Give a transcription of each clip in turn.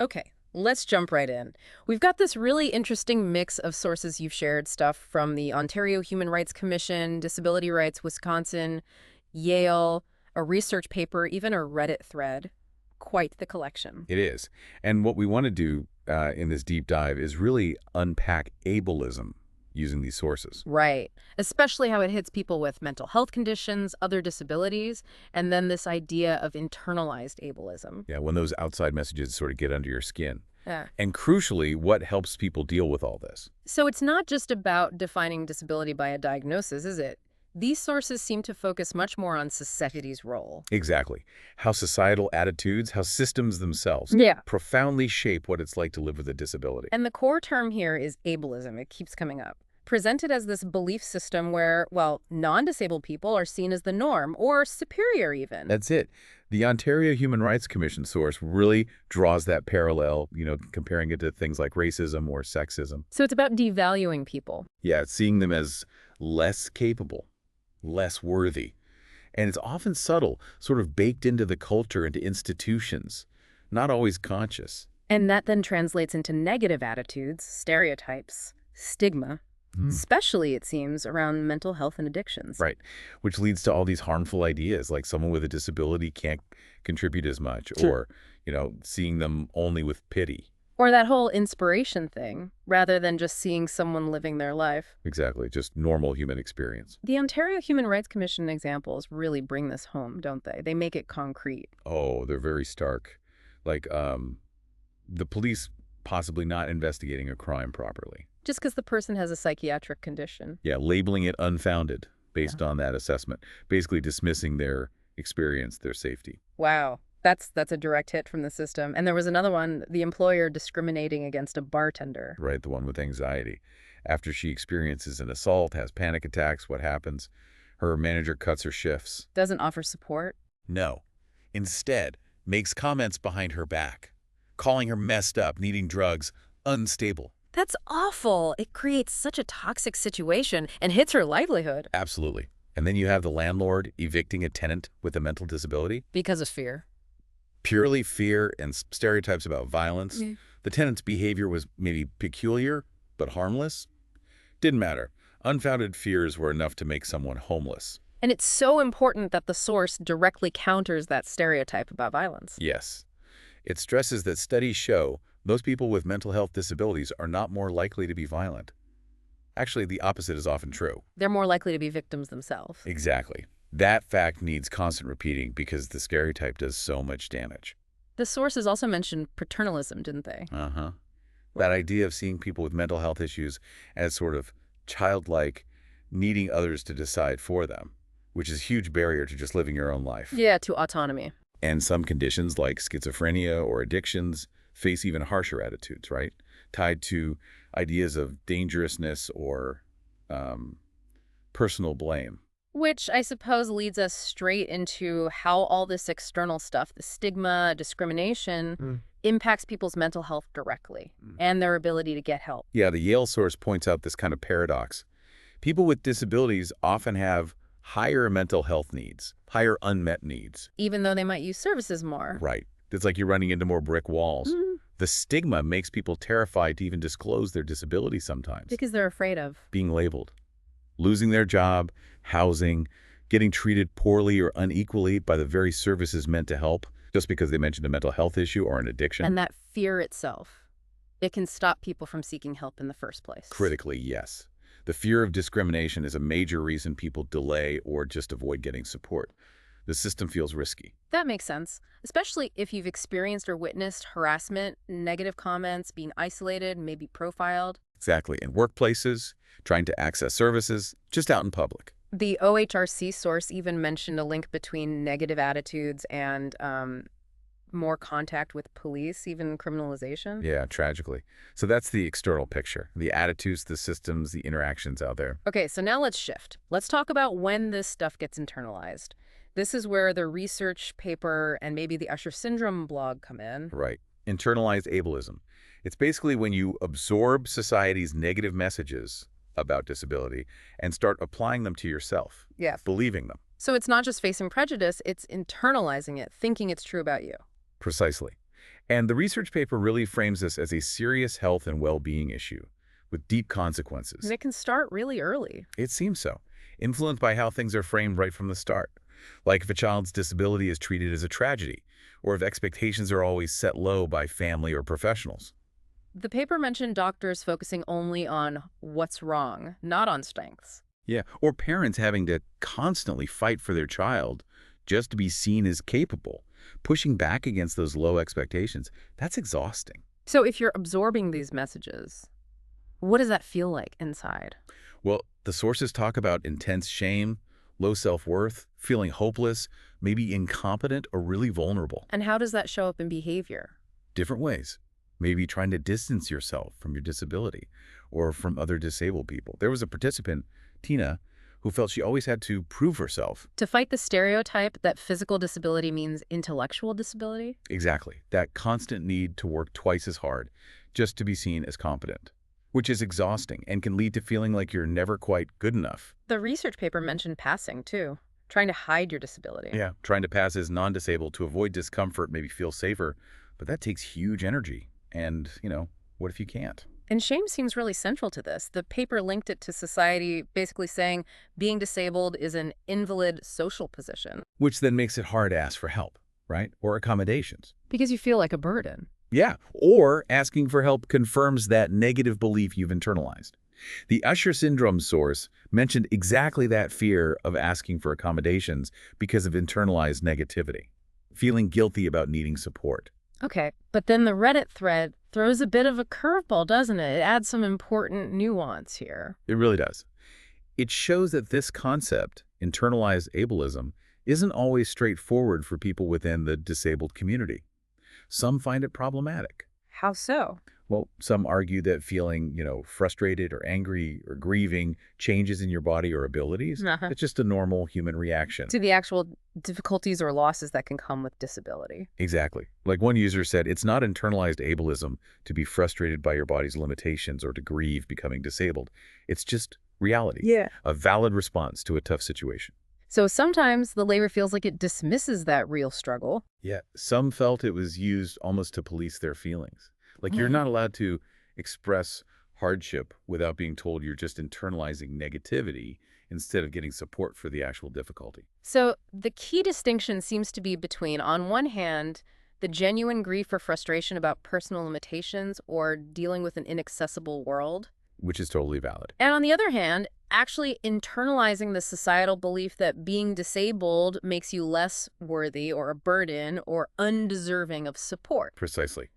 Okay, let's jump right in. We've got this really interesting mix of sources you've shared, stuff from the Ontario Human Rights Commission, Disability Rights Wisconsin, Yale, a research paper, even a Reddit thread. Quite the collection. It is. And what we want to do in this deep dive is really unpack ableism using these sources. Right. Especially how it hits people with mental health conditions, other disabilities, and then this idea of internalized ableism. Yeah, when those outside messages sort of get under your skin. Yeah. And crucially, what helps people deal with all this? So it's not just about defining disability by a diagnosis, is it? These sources seem to focus much more on society's role. Exactly. How societal attitudes, how systems themselves Yeah. profoundly shape what it's like to live with a disability. And the core term here is ableism. It keeps coming up. Presented as this belief system where, well, non-disabled people are seen as the norm, or superior even. That's it. The Ontario Human Rights Commission source really draws that parallel, comparing it to things like racism or sexism. So it's about devaluing people. Yeah, it's seeing them as less capable, less worthy. And it's often subtle, sort of baked into the culture, into institutions, not always conscious. And that then translates into negative attitudes, stereotypes, stigma, especially, it seems, around mental health and addictions. Right, which leads to all these harmful ideas, like someone with a disability can't contribute as much, Sure. or, seeing them only with pity. Or that whole inspiration thing, rather than just seeing someone living their life. Exactly, just normal human experience. The Ontario Human Rights Commission examples really bring this home, don't they? They make it concrete. Oh, they're very stark. Like, the police possibly not investigating a crime properly. Just because the person has a psychiatric condition. Yeah, labeling it unfounded based on that assessment, basically dismissing their experience, their safety. Wow. That's a direct hit from the system. And there was another one, the employer discriminating against a bartender. Right, the one with anxiety. After she experiences an assault, has panic attacks, what happens? Her manager cuts her shifts. Doesn't offer support. No. Instead, makes comments behind her back, calling her messed up, needing drugs, unstable. That's awful. It creates such a toxic situation and hits her livelihood. Absolutely. And then you have the landlord evicting a tenant with a mental disability. Because of fear. Purely fear and stereotypes about violence. Yeah. The tenant's behavior was maybe peculiar, but harmless. Didn't matter. Unfounded fears were enough to make someone homeless. And it's so important that the source directly counters that stereotype about violence. Yes. It stresses that studies show those people with mental health disabilities are not more likely to be violent. Actually, the opposite is often true. They're more likely to be victims themselves. Exactly. That fact needs constant repeating because the stereotype does so much damage. The sources also mentioned paternalism, didn't they? Uh-huh. That idea of seeing people with mental health issues as sort of childlike, needing others to decide for them, which is a huge barrier to just living your own life. Yeah, to autonomy. And some conditions like schizophrenia or addictions face even harsher attitudes, right? Tied to ideas of dangerousness or personal blame. Which I suppose leads us straight into how all this external stuff, the stigma, discrimination, impacts people's mental health directly and their ability to get help. Yeah, the Yale source points out this kind of paradox. People with disabilities often have higher mental health needs, higher unmet needs. Even though they might use services more. Right. It's like you're running into more brick walls. The stigma makes people terrified to even disclose their disability sometimes. Because they're afraid of. Being labeled, losing their job, housing, getting treated poorly or unequally by the very services meant to help, just because they mentioned a mental health issue or an addiction. And that fear itself, it can stop people from seeking help in the first place. Critically, yes. The fear of discrimination is a major reason people delay or just avoid getting support. The system feels risky. That makes sense, especially if you've experienced or witnessed harassment, negative comments, being isolated, maybe profiled. Exactly. In workplaces, trying to access services, just out in public. The OHRC source even mentioned a link between negative attitudes and more contact with police, even criminalization. Yeah, tragically. So that's the external picture, the attitudes, the systems, the interactions out there. Okay, so now let's shift. Let's talk about when this stuff gets internalized. This is where the research paper and maybe the Usher syndrome blog come in. Right. Internalized ableism. It's basically when you absorb society's negative messages about disability and start applying them to yourself. Yeah. Believing them. So it's not just facing prejudice, it's internalizing it, thinking it's true about you. Precisely. And the research paper really frames this as a serious health and well-being issue with deep And consequences. it can start really early. It seems so, influenced by how things are framed right from the start. Like if a child's disability is treated as a tragedy, or if expectations are always set low by family or professionals. The paper mentioned doctors focusing only on what's wrong, not on strengths. Yeah, or parents having to constantly fight for their child just to be seen as capable, pushing back against those low expectations. That's exhausting. So if you're absorbing these messages, what does that feel like inside? Well, the sources talk about intense shame, low self-worth, feeling hopeless, maybe incompetent or really vulnerable. And how does that show up in behavior? Different ways. Maybe trying to distance yourself from your disability or from other disabled people. There was a participant, Tina, who felt she always had to prove herself. To fight the stereotype that physical disability means intellectual disability? Exactly. That constant need to work twice as hard just to be seen as competent, which is exhausting and can lead to feeling like you're never quite good enough. The research paper mentioned passing, too, trying to hide your disability. Yeah, trying to pass as non-disabled to avoid discomfort, maybe feel safer, but that takes huge energy. And, what if you can't? And shame seems really central to this. The paper linked it to society, basically saying being disabled is an invalid social position. Which then makes it hard to ask for help, right? Or accommodations. Because you feel like a burden. Yeah, or asking for help confirms that negative belief you've internalized. The Usher syndrome source mentioned exactly that fear of asking for accommodations because of internalized negativity, feeling guilty about needing support. Okay, but then the Reddit thread throws a bit of a curveball, doesn't it? It adds some important nuance here. It really does. It shows that this concept, internalized ableism, isn't always straightforward for people within the disabled community. Some find it problematic. How so? Well, some argue that feeling, frustrated or angry or grieving changes in your body or abilities. Uh-huh. It's just a normal human reaction. To the actual difficulties or losses that can come with disability. Exactly. Like one user said, it's not internalized ableism to be frustrated by your body's limitations or to grieve becoming disabled. It's just reality. Yeah. A valid response to a tough situation. So sometimes the labor feels like it dismisses that real struggle. Yeah, some felt it was used almost to police their feelings. Like you're not allowed to express hardship without being told you're just internalizing negativity instead of getting support for the actual difficulty. So the key distinction seems to be between, on one hand, the genuine grief or frustration about personal limitations or dealing with an inaccessible world, Which is totally valid. and on the other hand, actually internalizing the societal belief that being disabled makes you less worthy or a burden or undeserving of support. Precisely.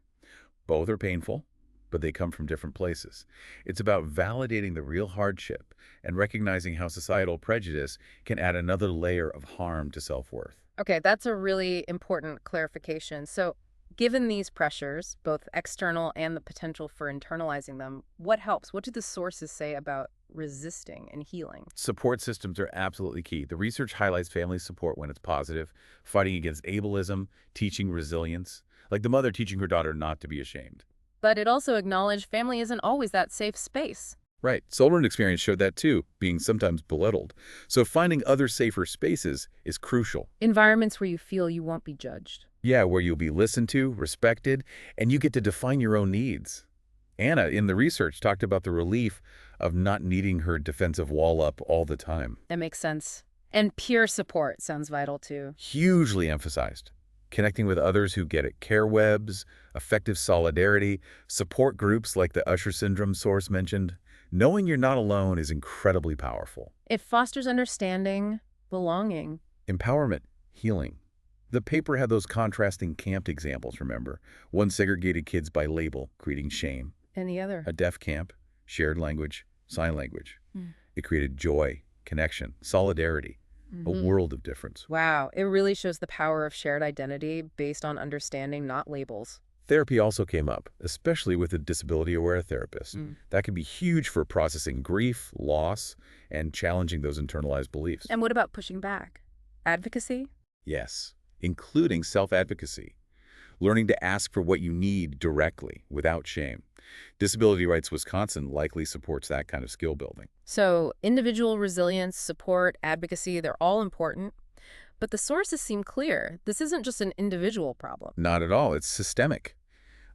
Both are painful, but they come from different places. It's about validating the real hardship and recognizing how societal prejudice can add another layer of harm to self-worth. Okay, that's a really important clarification. So given these pressures, both external and the potential for internalizing them, what helps? What do the sources say about resisting and healing? Support systems are absolutely key. The research highlights family support when it's positive, fighting against ableism, teaching resilience, like the mother teaching her daughter not to be ashamed. But it also acknowledged family isn't always that safe space. Right. Solon experience showed that too, being sometimes belittled. So finding other safer spaces is crucial. Environments where you feel you won't be judged. Yeah, where you'll be listened to, respected, and you get to define your own needs. Anna, in the research, talked about the relief of not needing her defensive wall up all the time. That makes sense. And peer support sounds vital too. Hugely emphasized. Connecting with others who get it. Care webs, effective solidarity, support groups like the Usher syndrome source mentioned. Knowing you're not alone is incredibly powerful. It fosters understanding, belonging. Empowerment, healing. The paper had those contrasting camped examples, remember? One segregated kids by label, creating shame. And the other. A deaf camp, shared language, sign language. Mm. It created joy, connection, solidarity, a world of difference. Wow, it really shows the power of shared identity based on understanding, not labels. Therapy also came up, especially with a disability-aware therapist. That can be huge for processing grief, loss, and challenging those internalized beliefs. And what about pushing back? Advocacy? Yes, including self-advocacy. Learning to ask for what you need directly, without shame. Disability Rights Wisconsin likely supports that kind of skill building. So individual resilience, support, advocacy, they're all important. But the sources seem clear. This isn't just an individual problem. Not at all. It's systemic.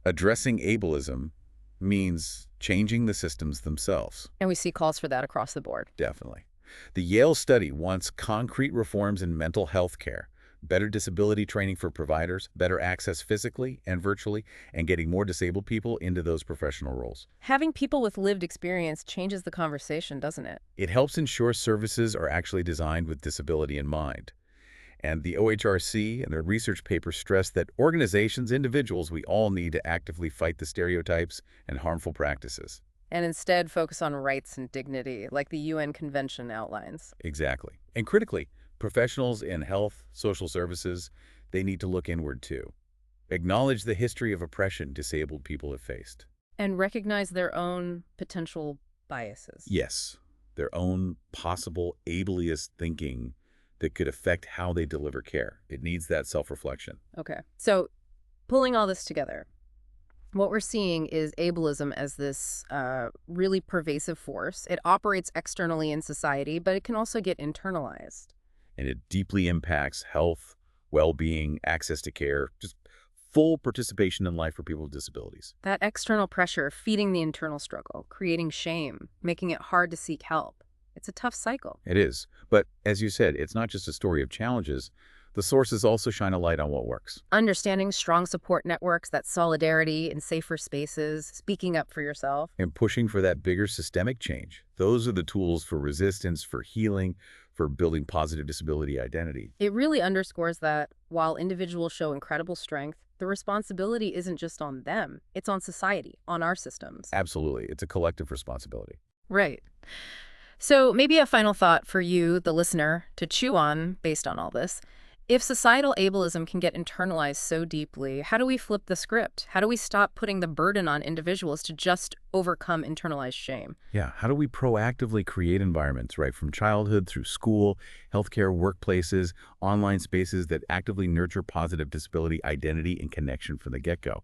Addressing ableism means changing the systems themselves. And we see calls for that across the board. Definitely. The Yale study wants concrete reforms in mental health care, better disability training for providers, better access physically and virtually, and getting more disabled people into those professional roles. Having people with lived experience changes the conversation, doesn't it? It helps ensure services are actually designed with disability in mind. And the OHRC and their research paper stress that organizations, individuals, we all need to actively fight the stereotypes and harmful practices. And instead focus on rights and dignity, like the UN Convention outlines. Exactly. And critically, professionals in health, social services, they need to look inward too. Acknowledge the history of oppression disabled people have faced. And recognize their own potential biases. Yes, their own possible ableist thinking that could affect how they deliver care. It needs that self-reflection. Okay. So pulling all this together, what we're seeing is ableism as this really pervasive force. It operates externally in society, but it can also get internalized. And it deeply impacts health, well-being, access to care, just full participation in life for people with disabilities. That external pressure feeding the internal struggle, creating shame, making it hard to seek help. It's a tough cycle. It is. But as you said, it's not just a story of challenges. The sources also shine a light on what works. Understanding strong support networks, that solidarity in safer spaces, speaking up for yourself. And pushing for that bigger systemic change. Those are the tools for resistance, for healing, for building positive disability identity. It really underscores that while individuals show incredible strength, the responsibility isn't just on them. It's on society, on our systems. Absolutely. It's a collective responsibility. Right. So maybe a final thought for you, the listener, to chew on based on all this. If societal ableism can get internalized so deeply, how do we flip the script? How do we stop putting the burden on individuals to just overcome internalized shame? Yeah, how do we proactively create environments, right, from childhood through school, healthcare, workplaces, online spaces that actively nurture positive disability identity and connection from the get-go?